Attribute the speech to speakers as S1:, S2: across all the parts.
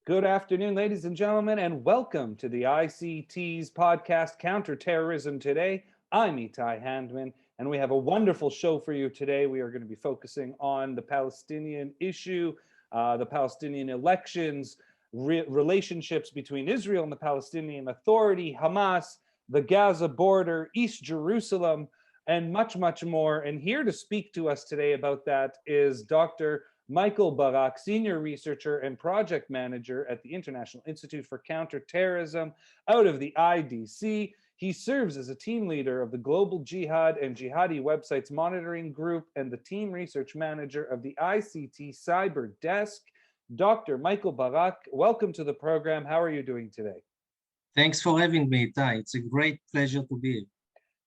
S1: Good afternoon, ladies and gentlemen, and welcome to the ICT's podcast, Counter-Terrorism Today. I'm Itai Handman, and we have a wonderful show for you today. We are going to be focusing on the Palestinian issue, the Palestinian elections, relationships between Israel and the Palestinian Authority, Hamas, the Gaza border, East Jerusalem, and much, much more. And here to speak to us today about that is Dr. Michael Barak, Senior Researcher and Project Manager at the International Institute for Counter-Terrorism out of the IDC. He serves as a team leader of the Global Jihad and Jihadi Websites Monitoring Group and the Team Research Manager of the ICT Cyber Desk. Dr. Michael Barak, welcome to the program. How are you doing today?
S2: Thanks for having me, Ty. It's a great pleasure to be here.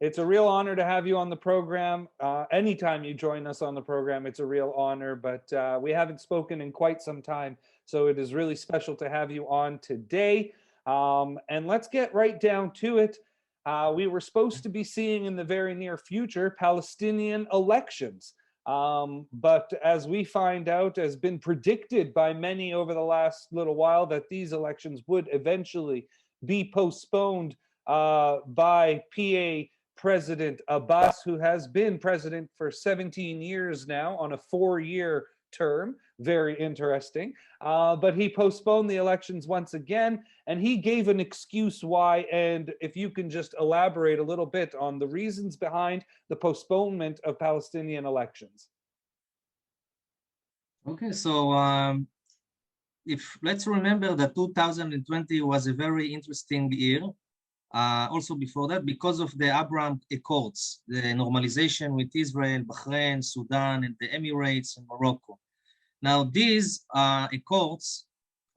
S1: It's a real honor to have you on the program. Anytime you join us on the program, it's a real honor, but we haven't spoken in quite some time, so it is really special to have you on today. And let's get right down to it. We were supposed to be seeing in the very near future Palestinian elections. But as we find out, has been predicted by many over the last little while that these elections would eventually be postponed by PA President Abbas, who has been president for 17 years now on a 4-year term. Very interesting. But he postponed the elections once again, and he gave an excuse why. And if you can just elaborate a little bit on the reasons behind the postponement of Palestinian elections.
S2: Okay, so let's remember that 2020 was a very interesting year. Also before that, because of the Abraham Accords, the normalization with Israel, Bahrain, Sudan, and the Emirates and Morocco. Now, these accords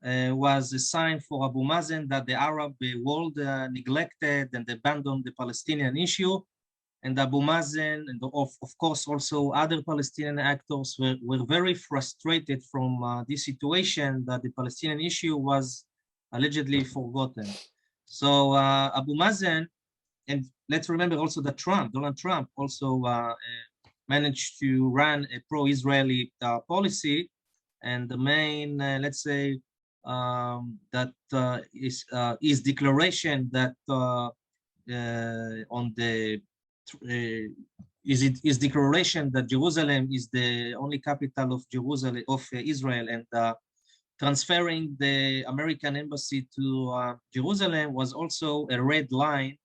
S2: was a sign for Abu Mazen that the Arab world neglected and abandoned the Palestinian issue. And Abu Mazen, and of course also other Palestinian actors were very frustrated from this situation that the Palestinian issue was allegedly forgotten. So Abu Mazen, and let's remember also that Donald Trump also managed to run a pro-Israeli policy. And the main, let's say, his declaration that his declaration that Jerusalem is the only capital of Israel, and transferring the American embassy to Jerusalem was also a red line,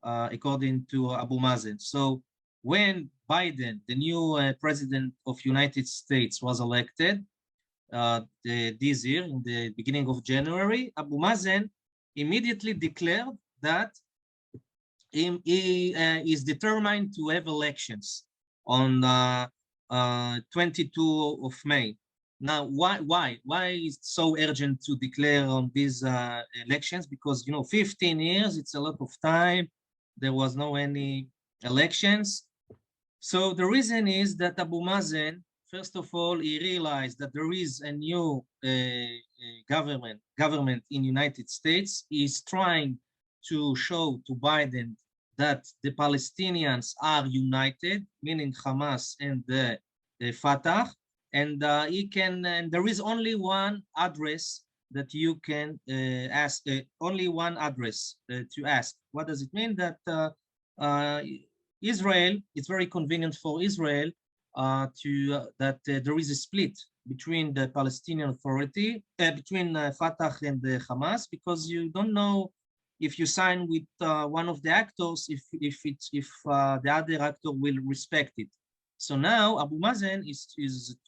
S2: according to Abu Mazen. So when Biden, the new president of United States, was elected this year in the beginning of January, Abu Mazen immediately declared that he is determined to have elections on 22 of May. Now, why is it so urgent to declare on these elections? Because 15 years, it's a lot of time. There was no any elections. So the reason is that Abu Mazen, first of all, he realized that there is a new government in United States. He's trying to show to Biden that the Palestinians are united, meaning Hamas and the Fatah. And there is only one address that you can ask, only one address to ask. What does it mean? That Israel, it's very convenient for Israel that there is a split between the Palestinian Authority, between Fatah and the Hamas, because you don't know if you sign with one of the actors, if the other actor will respect it. So now Abu Mazen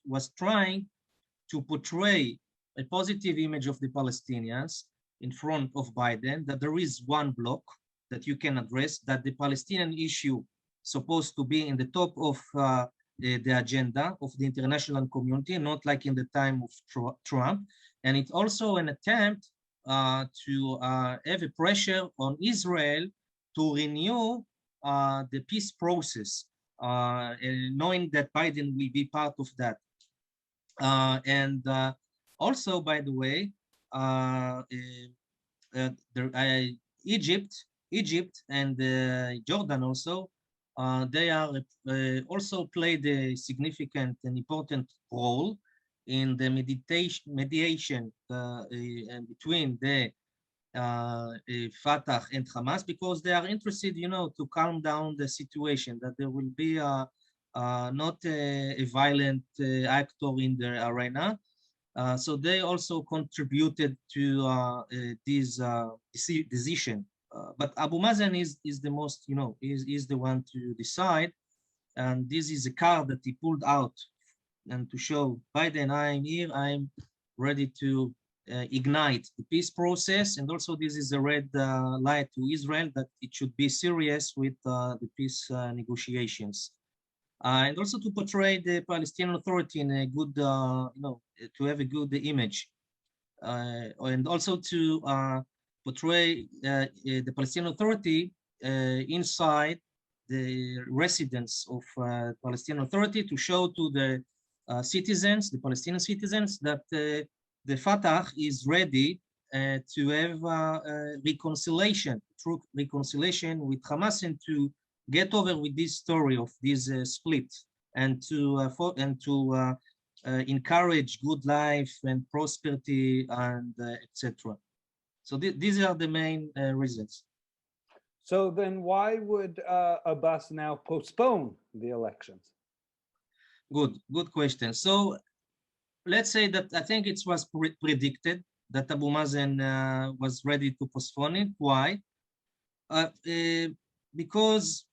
S2: was trying to portray a positive image of the Palestinians in front of Biden, that there is one bloc that you can address, that the Palestinian issue supposed to be in the top of the agenda of the international community, not like in the time of Trump. And it's also an attempt to have a pressure on Israel to renew the peace process, knowing that Biden will be part of that. And also, by the way, Egypt and Jordan also, they are also played a significant and important role in the mediation between the Fatah and Hamas, because they are interested, to calm down the situation, that there will be not a violent actor in the arena. So they also contributed to this decision. But Abu Mazen is the most, is the one to decide. And this is a card that he pulled out, and to show Biden, I'm here, I'm ready to ignite the peace process. And also this is a red light to Israel that it should be serious with the peace negotiations. And also to portray the Palestinian Authority in a good, to have a good image. And also to portray the Palestinian Authority inside the residents of Palestinian Authority, to show to the citizens, the Palestinian citizens, that the Fatah is ready to have reconciliation, true reconciliation with Hamas, and to get over with this story of this split, and to encourage good life and prosperity and etc. So these are the main reasons.
S1: So then why would Abbas now postpone the elections?
S2: Good question. So let's say that I think it was predicted that Abu Mazen was ready to postpone it. Why? Because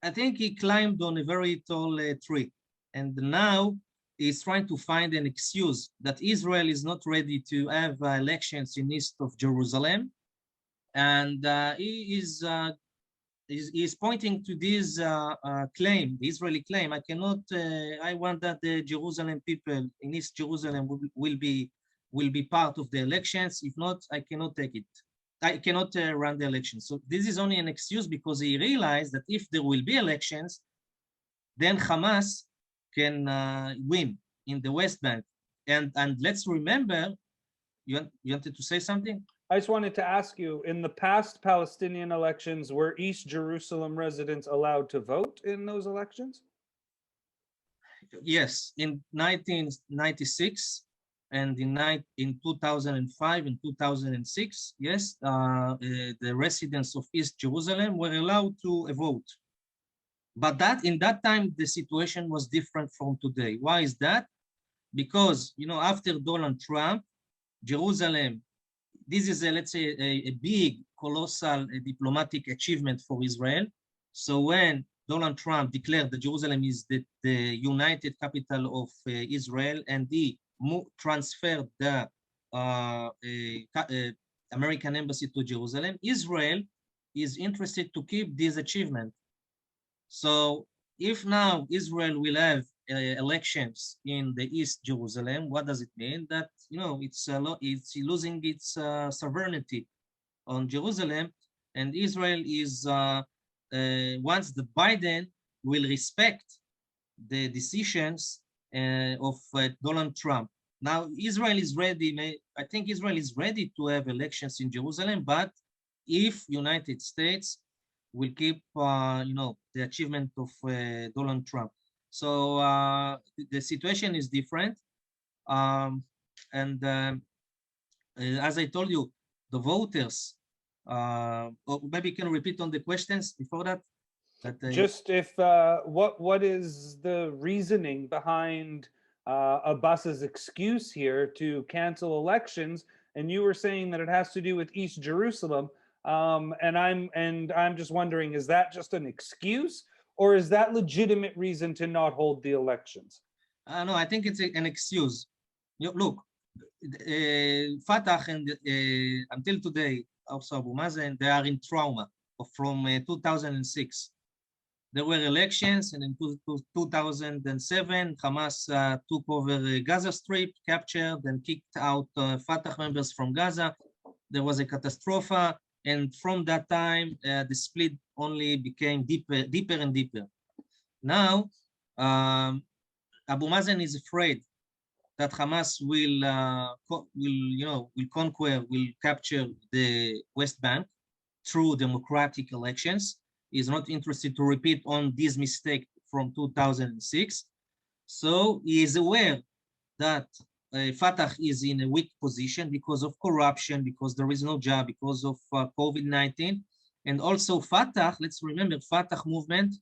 S2: I think he climbed on a very tall tree, and now he's trying to find an excuse that Israel is not ready to have elections in east of Jerusalem, and he is pointing to this claim, the Israeli claim. I cannot. I want that the Jerusalem people in East Jerusalem will be part of the elections. If not, I cannot take it. I cannot run the elections. So this is only an excuse, because he realized that if there will be elections, then Hamas can win in the West Bank. And let's remember, you wanted to say something?
S1: I just wanted to ask you, in the past Palestinian elections, were East Jerusalem residents allowed to vote in those elections?
S2: Yes, in 1996 and in 2005 and 2006, yes, the residents of East Jerusalem were allowed to vote. But in that time, the situation was different from today. Why is that? Because, after Donald Trump, Jerusalem, this is let's say a big, colossal diplomatic achievement for Israel. So when Donald Trump declared that Jerusalem is the united capital of Israel, and he transferred the American embassy to Jerusalem, Israel is interested to keep this achievement. So if now Israel will have elections in the East Jerusalem, what does it mean? That it's losing its sovereignty on Jerusalem, and Israel is once the Biden will respect the decisions of Donald Trump. Now Israel is ready. I think Israel is ready to have elections in Jerusalem, but if United States will keep the achievement of Donald Trump. So the situation is different. As I told you, the voters, or maybe you can repeat on the questions before that?
S1: Just if, what is the reasoning behind Abbas's excuse here to cancel elections? And you were saying that it has to do with East Jerusalem. And I'm just wondering, is that just an excuse, or is that legitimate reason to not hold the elections?
S2: No, I think it's an excuse. Look, Fatah and until today, also Abu Mazen, they are in trauma from 2006. There were elections, and in 2007, Hamas took over Gaza Strip, captured and kicked out Fatah members from Gaza. There was a catastrophe. And from that time, the split only became deeper and deeper. Now, Abu Mazen is afraid that Hamas will conquer, will capture the West Bank through democratic elections. He's not interested to repeat on this mistake from 2006. So he is aware that Fatah is in a weak position because of corruption, because there is no job, because of COVID-19. And also Fatah, let's remember, Fatah movement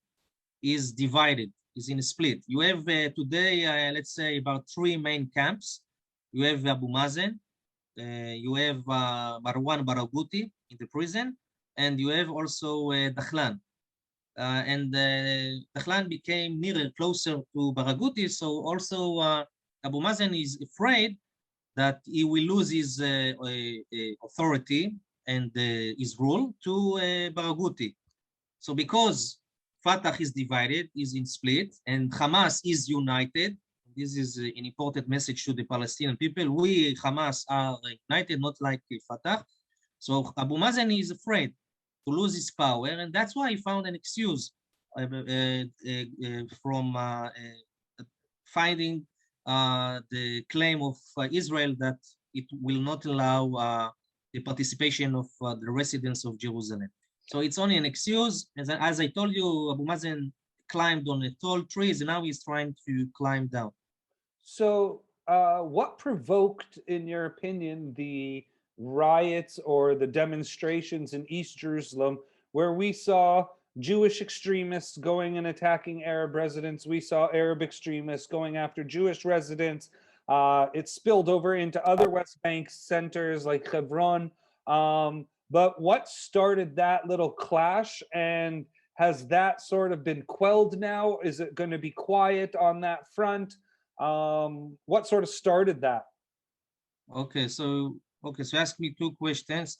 S2: is divided, is in a split. You have today, let's say, about three main camps. You have Abu Mazen, you have Marwan Barghouti in the prison, and you have also Dakhlan. And Dakhlan became closer to Barghouti, so also Abu Mazen is afraid that he will lose his authority and his rule to Barghouti. So because Fatah is divided, is in split, and Hamas is united, this is an important message to the Palestinian people. We, Hamas, are united, not like Fatah. So Abu Mazen is afraid to lose his power, and that's why he found an excuse from finding the claim of Israel that it will not allow the participation of the residents of Jerusalem. So it's only an excuse. As I told you, Abu Mazen climbed on a tall tree, and now he's trying to climb down.
S1: So, what provoked, in your opinion, the riots or the demonstrations in East Jerusalem, where we saw Jewish extremists going and attacking Arab residents? We saw Arab extremists going after Jewish residents. It spilled over into other West Bank centers like Hebron. But what started that little clash, and has that sort of been quelled now? Is it going to be quiet on that front? What sort of started that?
S2: Okay, so ask me two questions.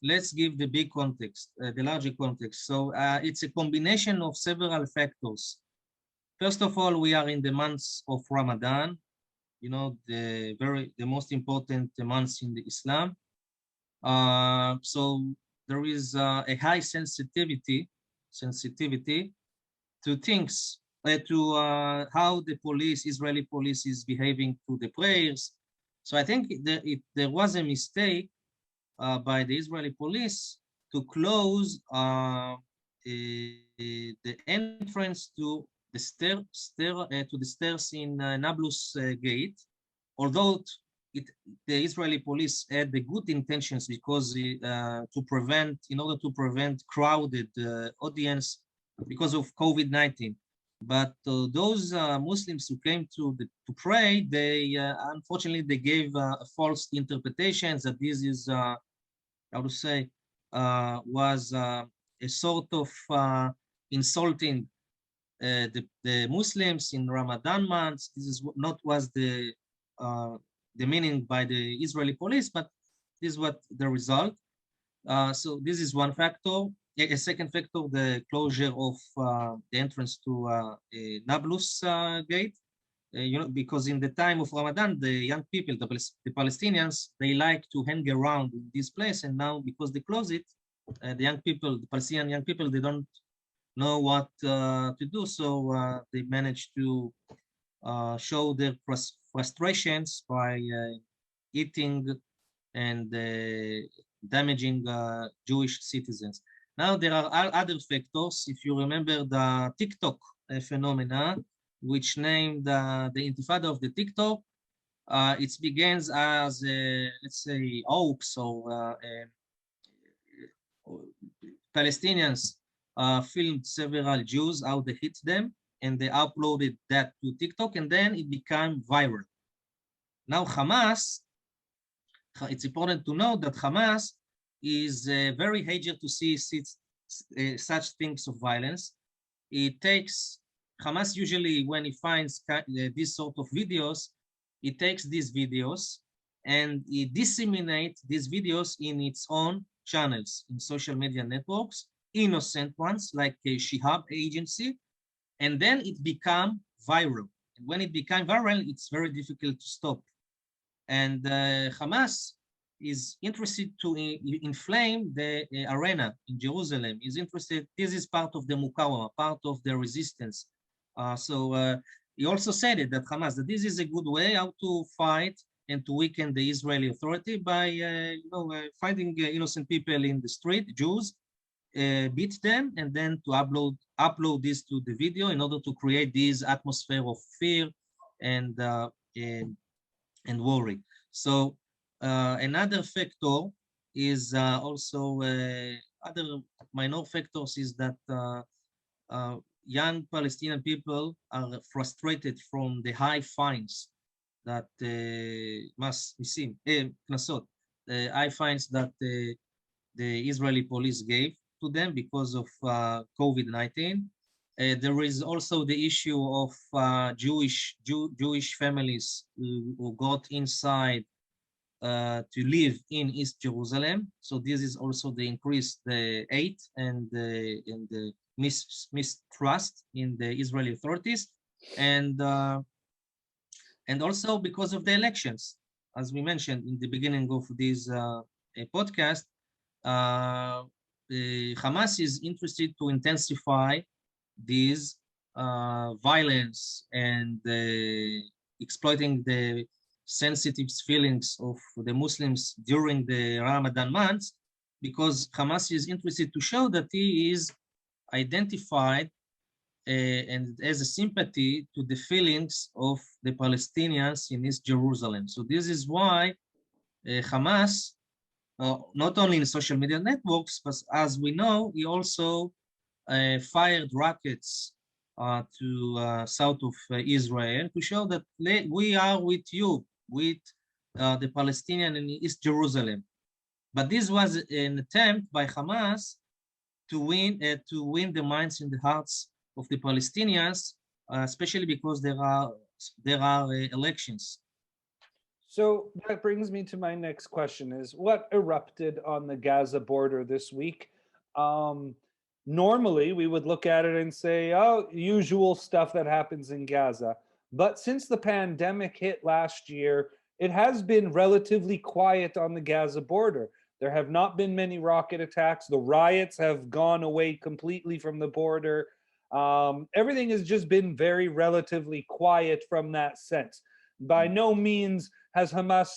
S2: Let's give the big context, the larger context. So it's a combination of several factors. First of all, we are in the months of Ramadan, you know, the most important months in the Islam. So there is a high sensitivity to things, to how the Israeli police is behaving to the prayers. So I think there was a mistake by the Israeli police to close the entrance to the stairs in Nablus gate, although the Israeli police had the good intentions because in order to prevent crowded audience because of COVID-19. But those Muslims who came to pray, they unfortunately they gave false interpretations that this is how to say was a sort of insulting the Muslims in Ramadan months. This is not was the meaning by the Israeli police, but this is what the result. So this is one factor. A second factor, the closure of the entrance to Nablus gate. You know, because in the time of Ramadan, the young people, the Palestinians, they like to hang around in this place, and now because they close it, the young people, the Palestinian young people, they don't know what to do, so they manage to show their frustrations by eating and damaging Jewish citizens. Now there are other factors. If you remember the TikTok phenomena, which named the Intifada of the TikTok, it begins as let's say hoax or Palestinians filmed several Jews how they hit them, and they uploaded that to TikTok, and then it became viral. Now Hamas, it's important to know that Hamas is very eager to see such things of violence. It takes Hamas usually when it finds this sort of videos, it takes these videos and it disseminates these videos in its own channels, in social media networks, innocent ones like a Shihab agency, and then it became viral. And when it became viral, it's very difficult to stop. And Hamas is interested to inflame the arena in Jerusalem. Is interested. This is part of the Mukawama, part of the resistance. So he also said it that Hamas that this is a good way how to fight and to weaken the Israeli authority by finding innocent people in the street, Jews, beat them, and then to upload this to the video in order to create this atmosphere of fear and and worry. So another factor is also other minor factors is that young Palestinian people are frustrated from the high fines that must be seen, קנסות, the high fines that the Israeli police gave to them because of COVID-19. There is also the issue of Jewish families who got inside to live in East Jerusalem. So this is also the increase the hate and the mistrust in the Israeli authorities, and also because of the elections, as we mentioned in the beginning of this podcast. Hamas is interested to intensify this violence and exploiting the sensitive feelings of the Muslims during the Ramadan months, because Hamas is interested to show that he is identified and has a sympathy to the feelings of the Palestinians in East Jerusalem. So this is why Hamas, not only in social media networks, but as we know, he also fired rockets to south of Israel to show that we are with you, with the Palestinian in East Jerusalem. But this was an attempt by Hamas to win the minds and the hearts of the Palestinians, especially because there are elections.
S1: So that brings me to my next question: is what erupted on the Gaza border this week? Normally, we would look at it and say, oh, usual stuff that happens in Gaza. But since the pandemic hit last year, it has been relatively quiet on the Gaza border. There have not been many rocket attacks. The riots have gone away completely from the border. Everything has just been very relatively quiet from that sense. By no means has Hamas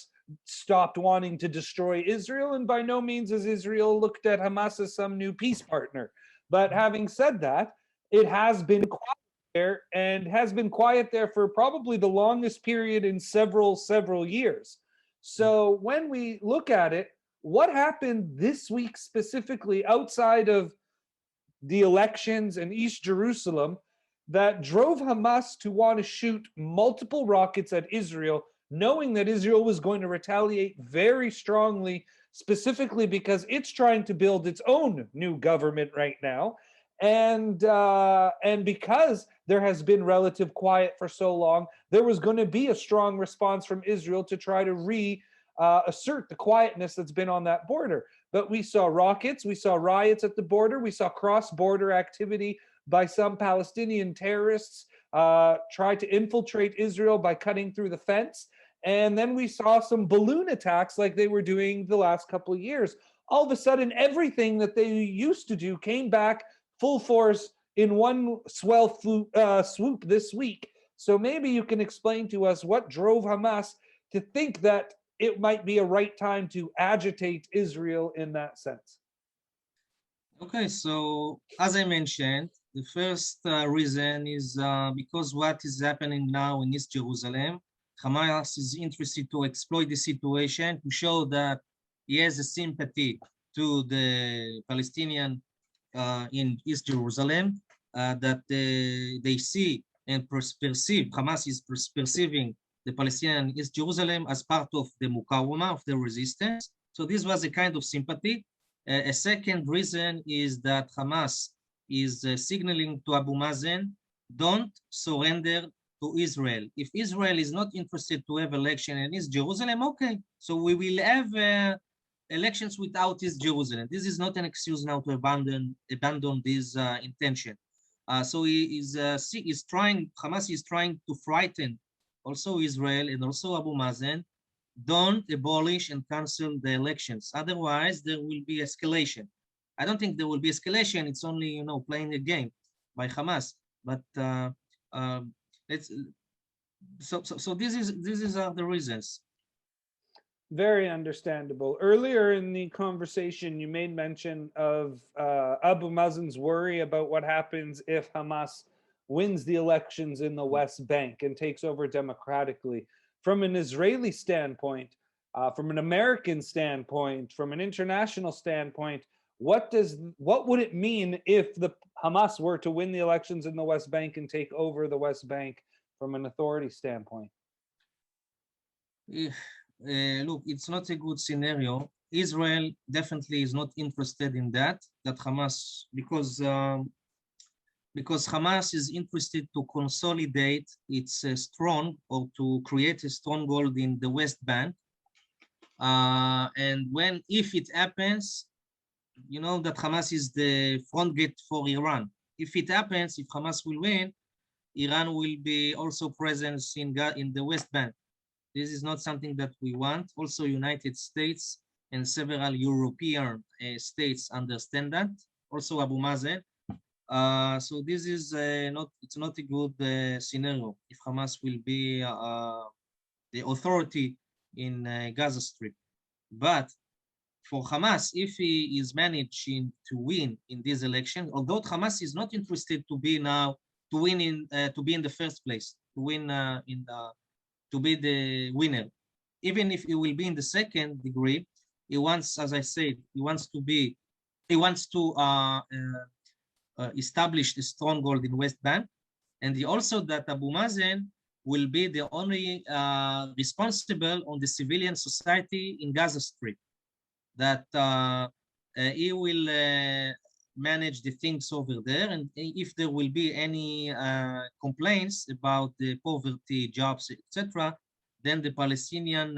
S1: stopped wanting to destroy Israel, and by no means has Israel looked at Hamas as some new peace partner. But having said that, it has been quiet there, and has been quiet there for probably the longest period in several years. So when we look at it, what happened this week specifically outside of the elections in East Jerusalem that drove Hamas to want to shoot multiple rockets at Israel, knowing that Israel was going to retaliate very strongly, specifically because it's trying to build its own new government right now, and because there has been relative quiet for so long, there was going to be a strong response from Israel to try to assert the quietness that's been on that border. But we saw rockets, we saw riots at the border, we saw cross-border activity by some Palestinian terrorists try to infiltrate Israel by cutting through the fence. And then we saw some balloon attacks like they were doing the last couple of years. All of a sudden, everything that they used to do came back full force in one swoop this week. So maybe you can explain to us what drove Hamas to think that it might be a right time to agitate Israel in that sense.
S2: Okay, so as I mentioned, the first reason is because what is happening now in East Jerusalem. Hamas is interested to exploit the situation to show that he has a sympathy to the Palestinian in East Jerusalem, that they see and perceive, Hamas is perceiving the Palestinian in East Jerusalem as part of the Mukawama, of the resistance. So this was a kind of sympathy. A second reason is that Hamas is signaling to Abu Mazen, don't surrender to Israel. If Israel is not interested to have election in East Jerusalem, okay, so we will have elections without East Jerusalem. This is not an excuse now to abandon this intention. So Hamas is trying to frighten also Israel and also Abu Mazen. Don't abolish and cancel the elections. Otherwise, there will be escalation. I don't think there will be escalation. It's only, playing a game by Hamas. But so these are the reasons.
S1: Very understandable. Earlier in the conversation, you made mention of Abu Mazen's worry about what happens if Hamas wins the elections in the West Bank and takes over democratically. from an Israeli standpoint, from an American standpoint, from an international standpoint, what would it mean if the Hamas were to win the elections in the West Bank and take over the West Bank from an authority standpoint?
S2: Look, it's not a good scenario. Israel definitely is not interested in that Hamas, because Hamas is interested to consolidate its strong, or to create a stronghold in the West Bank. And if it happens, you know that Hamas is the front gate for Iran. If it happens, if Hamas will win, Iran will be also present in the West Bank. This is not something that we want. Also, United States and several European states understand that. Also, Abu Mazen. So this is it's not a good scenario if Hamas will be the authority in Gaza Strip. But for Hamas, if he is managing to win in this election, although Hamas is not interested to be in the first place, to be the winner, even if he will be in the second degree, he wants, as I said, he wants to establish a stronghold in West Bank, and also that Abu Mazen will be the only responsible on the civilian society in Gaza Strip, that he will manage the things over there, and if there will be any complaints about the poverty, jobs, etc., then the Palestinian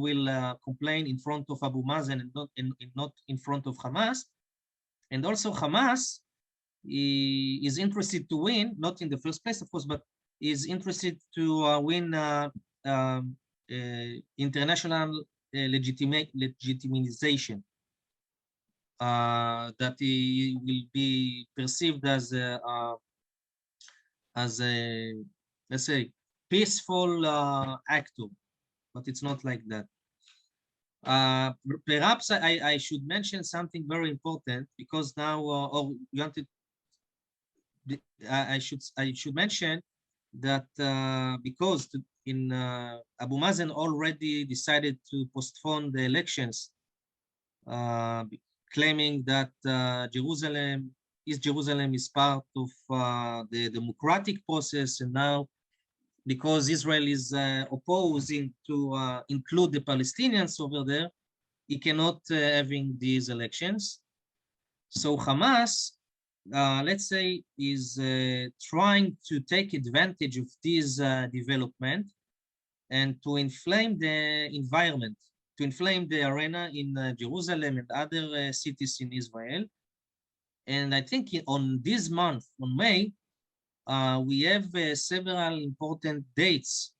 S2: will complain in front of Abu Mazen and not in front of Hamas. And also Hamas is interested to win, not in the first place, of course, but is interested to win international legitimization, that he will be perceived as a let's say peaceful actor, but it's not like that. Perhaps I should mention something very important, because now, or you wanted, I should mention that because Abu Mazen already decided to postpone the elections, claiming that Jerusalem is part of the democratic process, and now because Israel is opposing to include the Palestinians over there, he cannot having these elections. So Hamas, let's say, is trying to take advantage of this development and to inflame the environment, to inflame the arena in Jerusalem and other cities in Israel. And I think on this month, on May, we have several important dates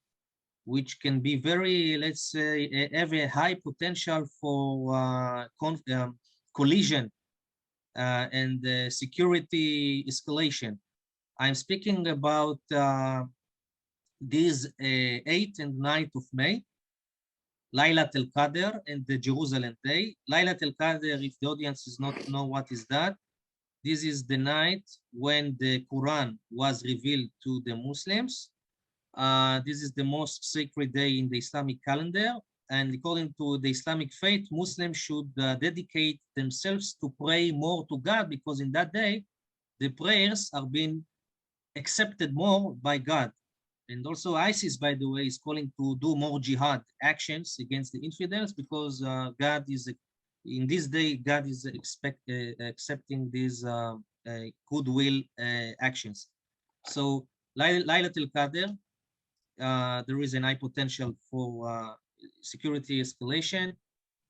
S2: which can be very, let's say, have a high potential for collision and security escalation. I'm speaking about these 8th and 9th of May, Laylat al-Qadr and the Jerusalem Day. Laylat al-Qadr, if the audience does not know what is that, this is the night when the Quran was revealed to the Muslims. This is the most sacred day in the Islamic calendar. And according to the Islamic faith, Muslims should dedicate themselves to pray more to God, because in that day, the prayers are being accepted more by God. And also ISIS, by the way, is calling to do more jihad actions against the infidels, because God is, in this day, God is accepting these goodwill actions. So Laylat al-Qadr, there is an high potential for security escalation.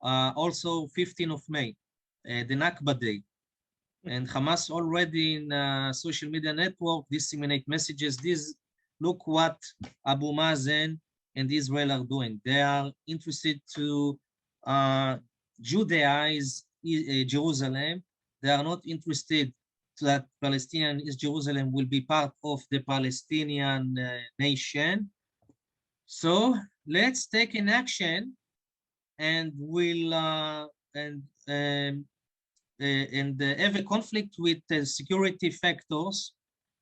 S2: Also 15th of May, the Nakba Day. And Hamas already in social media network disseminate messages. Look what Abu Mazen and Israel are doing. They are interested to Judaize Jerusalem. They are not interested that Palestinian East Jerusalem will be part of the Palestinian nation. So let's take an action, and we'll have a conflict with security factors,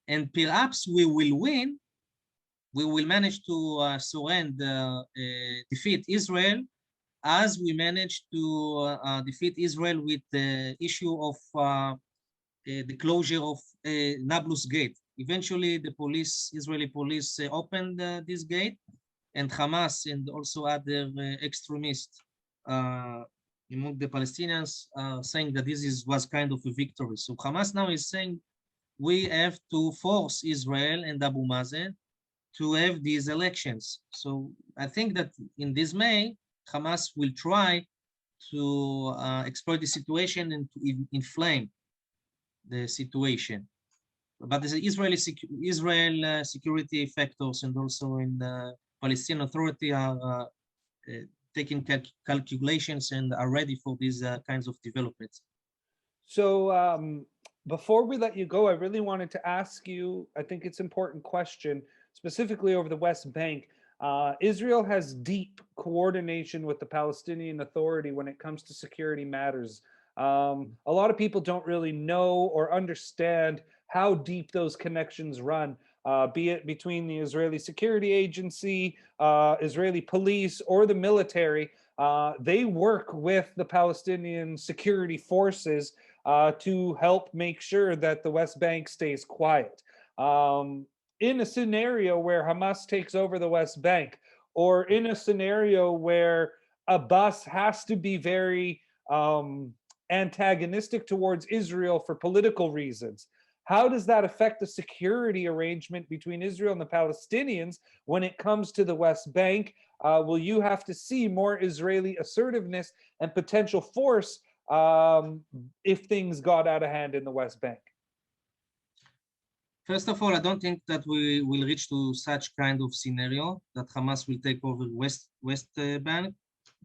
S2: and perhaps we will win, we will manage to surrender, defeat Israel, as we managed to defeat Israel with the issue of the closure of Nablus Gate. Eventually, the police, Israeli police, opened this gate, and Hamas and also other extremists among the Palestinians saying that was kind of a victory. So Hamas now is saying we have to force Israel and Abu Mazen to have these elections. So I think that in this May, Hamas will try to exploit the situation and to inflame the situation. But the Israel security factors and also in the Palestinian Authority are taking calculations and are ready for these kinds of developments.
S1: So before we let you go, I really wanted to ask you, I think it's an important question, specifically over the West Bank. Israel has deep coordination with the Palestinian Authority when it comes to security matters. A lot of people don't really know or understand how deep those connections run, be it between the Israeli Security Agency, Israeli police, or the military. They work with the Palestinian security forces to help make sure that the West Bank stays quiet. In a scenario where Hamas takes over the West Bank, or in a scenario where Abbas has to be very antagonistic towards Israel for political reasons, how does that affect the security arrangement between Israel and the Palestinians when it comes to the West Bank? Will you have to see more Israeli assertiveness and potential force if things got out of hand in the West Bank?
S2: First of all, I don't think that we will reach to such kind of scenario that Hamas will take over West Bank.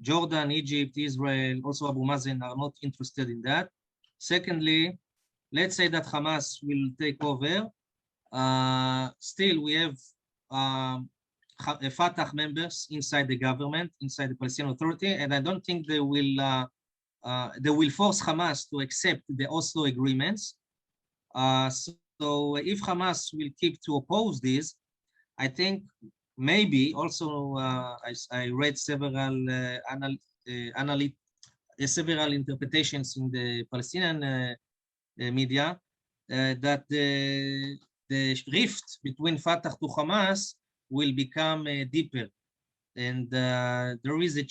S2: Jordan, Egypt, Israel, also Abu Mazen are not interested in that. Secondly, let's say that Hamas will take over. Still, we have Fatah members inside the government, inside the Palestinian Authority, and I don't think they will force Hamas to accept the Oslo agreements. So if Hamas will keep to oppose this, I think maybe also I read several several interpretations in the Palestinian media that the rift between Fatah to Hamas will become deeper, and there is a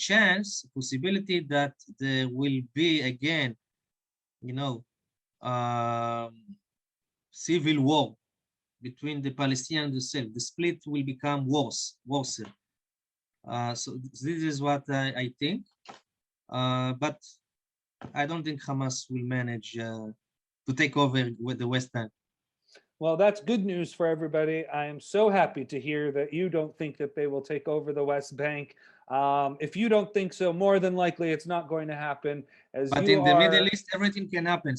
S2: possibility that there will be again, civil war between the Palestinians themselves. The split will become worse. So this is what I think, but I don't think Hamas will manage to take over with the West Bank.
S1: Well, that's good news for everybody. I am so happy to hear that you don't think that they will take over the West Bank. If you don't think so, more than likely it's not going to happen.
S2: But in the Middle East, everything can happen,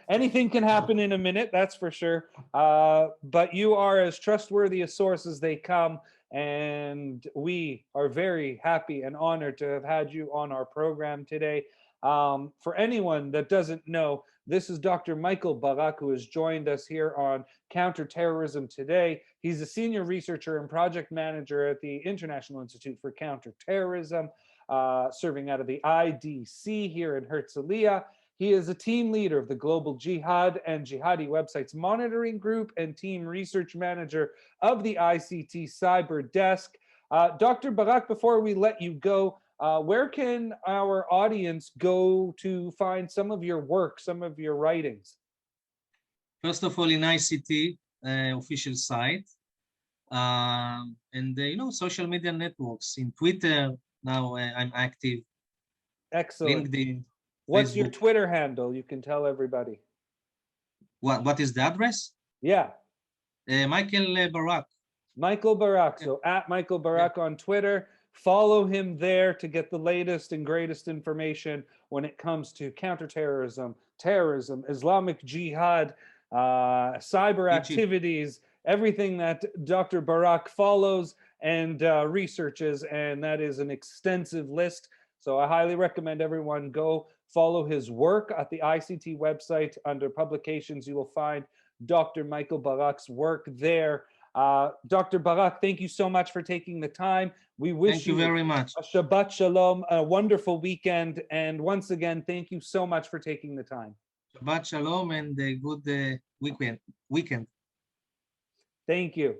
S1: Anything can happen in a minute, that's for sure. But you are as trustworthy a source as they come, and we are very happy and honored to have had you on our program today. For anyone that doesn't know, this is Dr. Michael Barak, who has joined us here on Counter-Terrorism Today. He's a senior researcher and project manager at the International Institute for Counter-Terrorism, serving out of the IDC here in Herzliya. He is a team leader of the Global Jihad and Jihadi Websites Monitoring Group and team research manager of the ICT Cyber Desk. Dr. Barak, before we let you go, where can our audience go to find some of your work, some of your writings?
S2: First of all, in ICT official site, and social media networks. In Twitter now, I'm active.
S1: Excellent.
S2: LinkedIn.
S1: What's
S2: Facebook.
S1: your Twitter handle? You can tell everybody.
S2: What is the address?
S1: Yeah.
S2: Michael Barak.
S1: Michael Barak. So at Michael Barak on Twitter. Follow him there to get the latest and greatest information when it comes to counterterrorism, terrorism, Islamic Jihad, cyber activities, everything that Dr. Barak follows and researches, and that is an extensive list. So I highly recommend everyone go follow his work at the ICT website. Under publications, you will find Dr. Michael Barak's work there. Dr. Barak, thank you so much for taking the time. We wish
S2: Thank you very much.
S1: a Shabbat Shalom, a wonderful weekend. And once again, thank you so much for taking the time.
S2: Shabbat Shalom and a good weekend.
S1: Thank you.